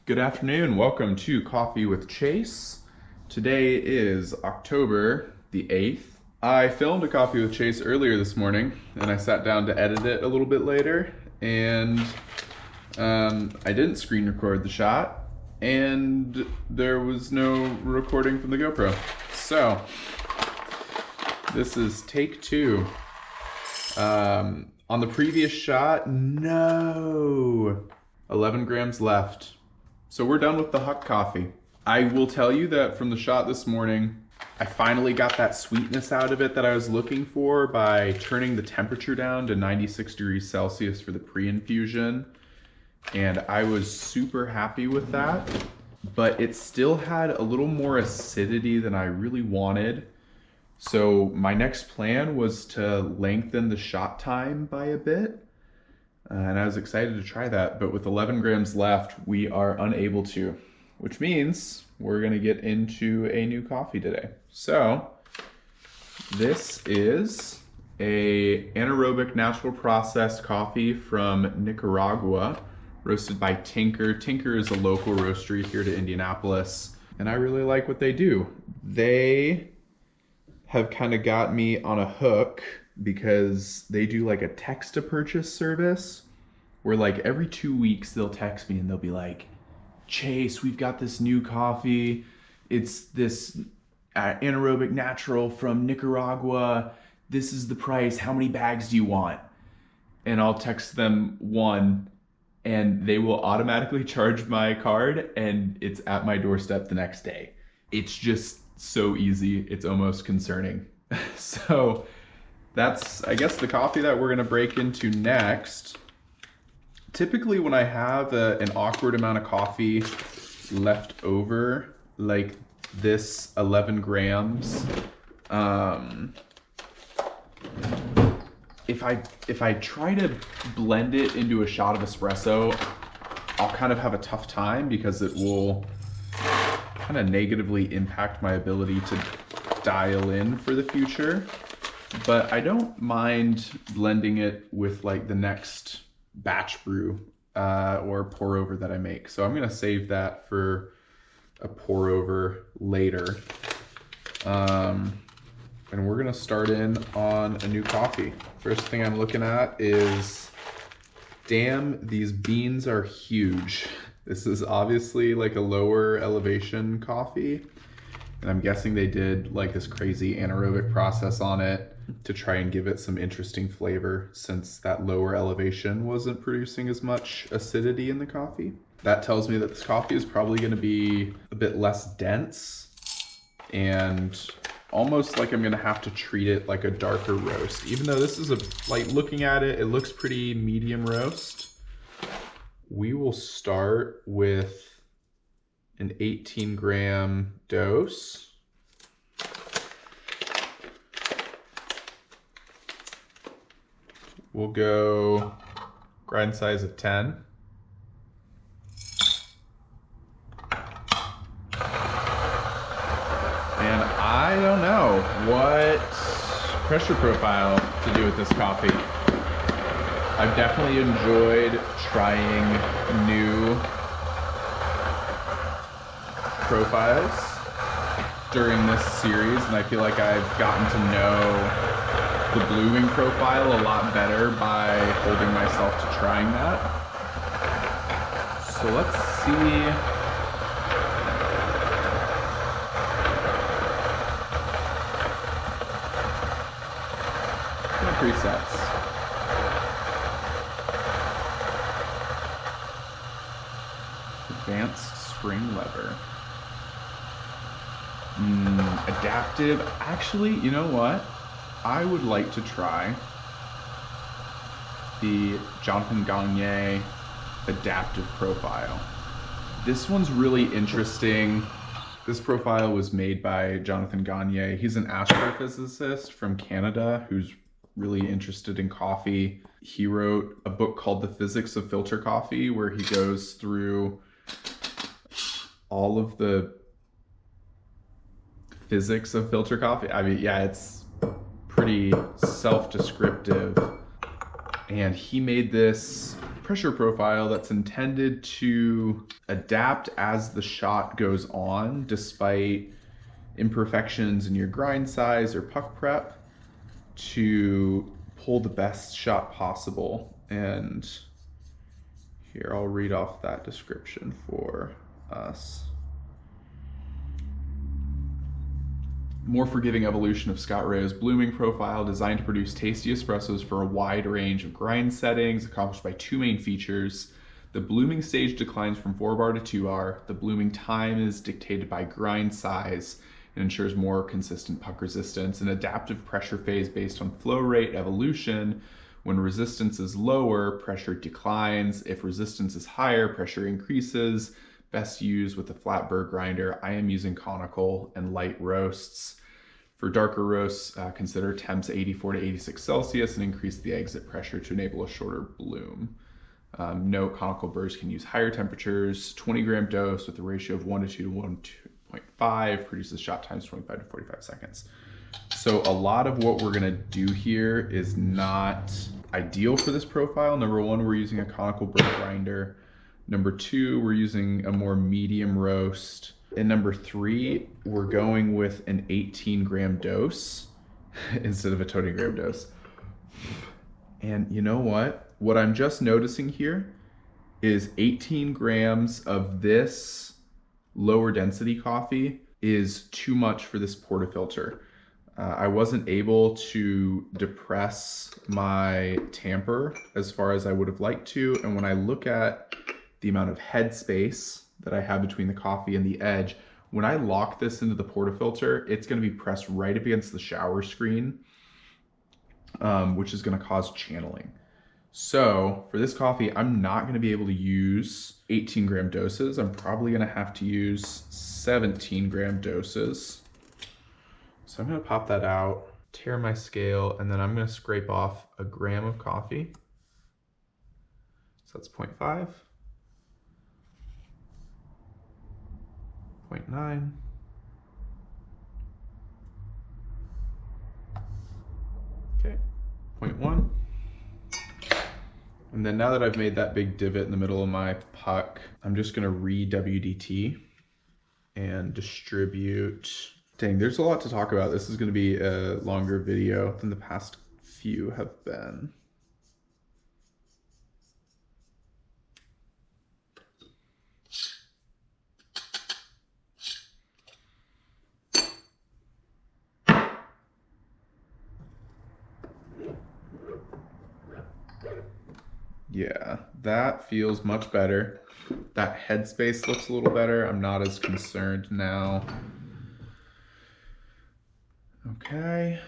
Good afternoon. Welcome to Coffee with Chase. Today is October the 8th. I filmed a Coffee with Chase earlier this morning and I sat down to edit it a little bit later, and I didn't screen record the shot and there was no recording from the GoPro. So this is take two. On the previous shot, no, 11 grams left. So we're done with the Huck coffee. I will tell you that from the shot this morning, I finally got that sweetness out of it that I was looking for by turning the temperature down to 96 degrees Celsius for the pre-infusion. And I was super happy with that, but it still had a little more acidity than I really wanted. So my next plan was to lengthen the shot time by a bit. And I was excited to try that, but with 11 grams left, we are unable to, which means we're gonna get into a new coffee today. So this is a anaerobic natural processed coffee from Nicaragua, roasted by Tinker. Tinker is a local roastery here to Indianapolis, and I really like what they do. They have kind of got me on a hook because they do like a text to purchase service where like every 2 weeks they'll text me and they'll be like, Chase, we've got this new coffee. It's this anaerobic natural from Nicaragua. This is the price. How many bags do you want? And I'll text them one and they will automatically charge my card and it's at my doorstep the next day. It's just so easy. It's almost concerning. So that's, I guess, the coffee that we're gonna break into next. Typically when I have an awkward amount of coffee left over, like this 11 grams, if I try to blend it into a shot of espresso, I'll kind of have a tough time because it will kind of negatively impact my ability to dial in for the future. But I don't mind blending it with like the next batch brew or pour over that I make. So I'm gonna save that for a pour over later. And we're gonna start in on a new coffee. First thing I'm looking at is, damn, these beans are huge. This is obviously like a lower elevation coffee. And I'm guessing they did like this crazy anaerobic process on it to try and give it some interesting flavor, since that lower elevation wasn't producing as much acidity in the coffee. That tells me that this coffee is probably going to be a bit less dense and almost like I'm going to have to treat it like a darker roast. Even though this is like looking at it, it looks pretty medium roast. We will start with an 18 gram dose. We'll go grind size of 10. And I don't know what pressure profile to do with this coffee. I've definitely enjoyed trying new profiles during this series, and I feel like I've gotten to know the blooming profile a lot better by holding myself to trying that. So let's see. No presets. Advanced spring lever. Adaptive. Actually, you know what? I would like to try the Jonathan Gagne adaptive profile. This one's really interesting. This profile was made by Jonathan Gagne. He's an astrophysicist from Canada who's really interested in coffee. He wrote a book called The Physics of Filter Coffee, where he goes through all of the physics of filter coffee. I mean, yeah, it's pretty self-descriptive. And he made this pressure profile that's intended to adapt as the shot goes on, despite imperfections in your grind size or puck prep, to pull the best shot possible. And here, I'll read off that description for us. More forgiving evolution of Scott Rao's blooming profile, designed to produce tasty espressos for a wide range of grind settings, accomplished by two main features. The blooming stage declines from 4 bar to 2 bar. The blooming time is dictated by grind size and ensures more consistent puck resistance. An adaptive pressure phase based on flow rate evolution. When resistance is lower, pressure declines. If resistance is higher, pressure increases. Best used with a flat burr grinder. I am using conical and light roasts. For darker roasts, consider temps 84 to 86 Celsius and increase the exit pressure to enable a shorter bloom. Note, conical burrs can use higher temperatures. 20-gram dose with a ratio of 1 to 2 to 1.5 produces shot times 25 to 45 seconds. So a lot of what we're gonna do here is not ideal for this profile. Number one, we're using a conical burr grinder. Number two, we're using a more medium roast. And number three, we're going with an 18-gram dose instead of a 20-gram dose. And you know what? What I'm just noticing here is 18 grams of this lower density coffee is too much for this portafilter. I wasn't able to depress my tamper as far as I would have liked to. And when I look at the amount of head space that I have between the coffee and the edge, when I lock this into the portafilter, it's going to be pressed right up against the shower screen, which is going to cause channeling. So for this coffee, I'm not going to be able to use 18-gram doses. I'm probably going to have to use 17-gram doses. So I'm going to pop that out, tear my scale, and then I'm going to scrape off a gram of coffee. So that's 0.5. 0.9, okay, 0.1. And then now that I've made that big divot in the middle of my puck, I'm just gonna re-WDT and distribute. Dang, there's a lot to talk about. This is gonna be a longer video than the past few have been. Yeah, that feels much better. That headspace looks a little better. I'm not as concerned now. Okay.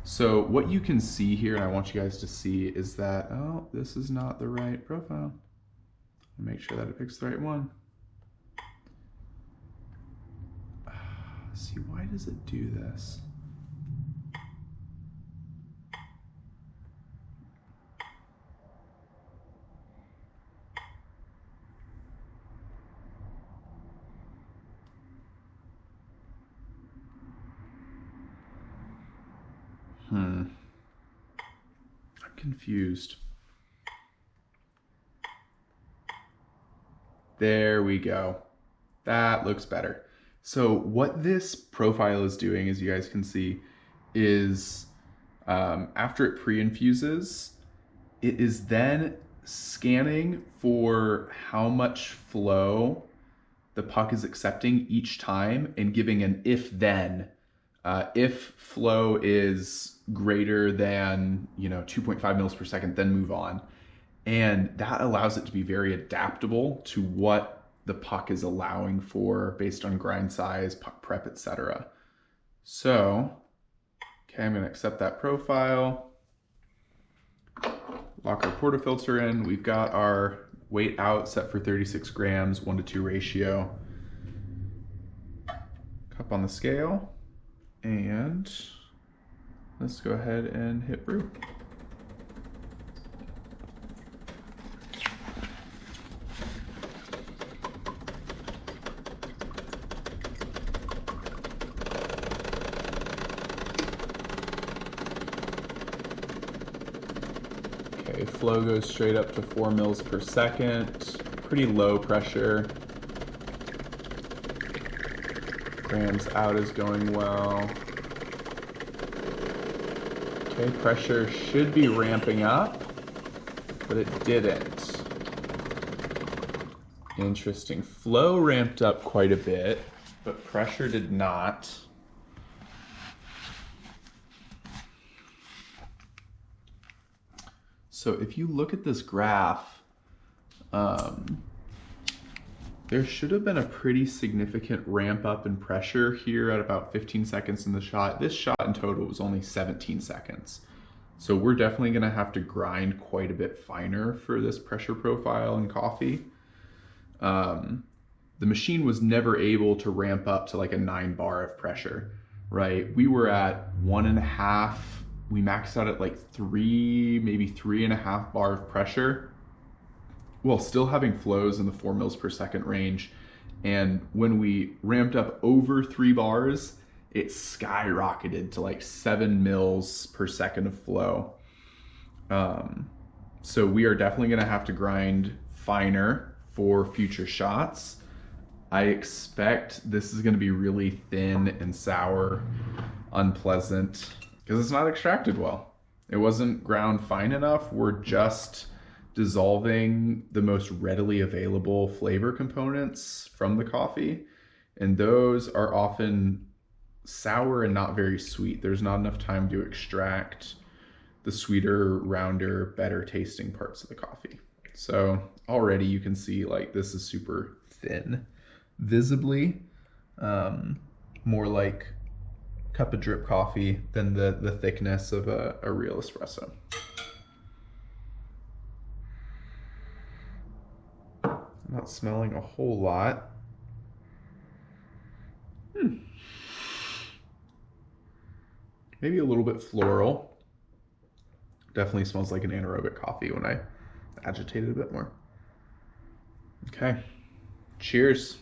So what you can see here, and I want you guys to see, is that, oh, this is not the right profile. Make sure that it picks the right one. See, why does it do this? I'm confused. There we go. That looks better. So what this profile is doing, as you guys can see, is after it pre-infuses, it is then scanning for how much flow the puck is accepting each time and giving an if-then. If flow is greater than 2.5 mils per second, then move on. And that allows it to be very adaptable to what the puck is allowing for based on grind size, puck prep, etc. So, okay, I'm gonna accept that profile, lock our portafilter in. We've got our weight out set for 36 grams, 1:2 ratio. Cup on the scale, and let's go ahead and hit brew. Okay, flow goes straight up to 4 mils per second. Pretty low pressure. Grams out is going well. Okay, pressure should be ramping up, but it didn't. Interesting. Flow ramped up quite a bit, but pressure did not. So if you look at this graph, there should have been a pretty significant ramp up in pressure here at about 15 seconds in the shot. This shot in total was only 17 seconds. So we're definitely gonna have to grind quite a bit finer for this pressure profile in coffee. The machine was never able to ramp up to like a 9 bar of pressure, right? We were at 1.5, we maxed out at like 3, maybe 3.5 bar of pressure, while still having flows in the 4 mils per second range. And when we ramped up over 3 bars, it skyrocketed to like 7 mils per second of flow. So we are definitely gonna have to grind finer for future shots. I expect this is gonna be really thin and sour, unpleasant, because it's not extracted well. It wasn't ground fine enough. We're just dissolving the most readily available flavor components from the coffee, and those are often sour and not very sweet. There's not enough time to extract the sweeter, rounder, better tasting parts of the coffee. So already you can see like this is super thin, visibly more like cup of drip coffee than the thickness of a real espresso. I'm not smelling a whole lot. Maybe a little bit floral. Definitely smells like an anaerobic coffee when I agitate it a bit more. Okay, cheers.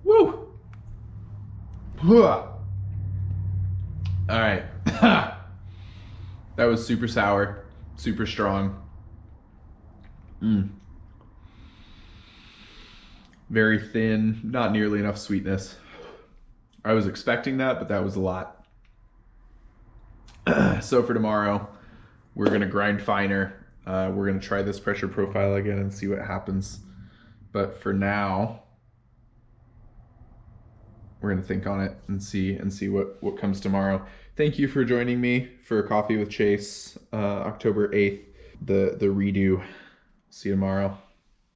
Woo! All right. That was super sour, super strong. Very thin, not nearly enough sweetness. I was expecting that, but that was a lot. So for tomorrow, we're gonna grind finer. We're gonna try this pressure profile again and see what happens. But for now, we're gonna think on it and see what comes tomorrow. Thank you for joining me for Coffee with Chase, October 8th, the redo. See you tomorrow.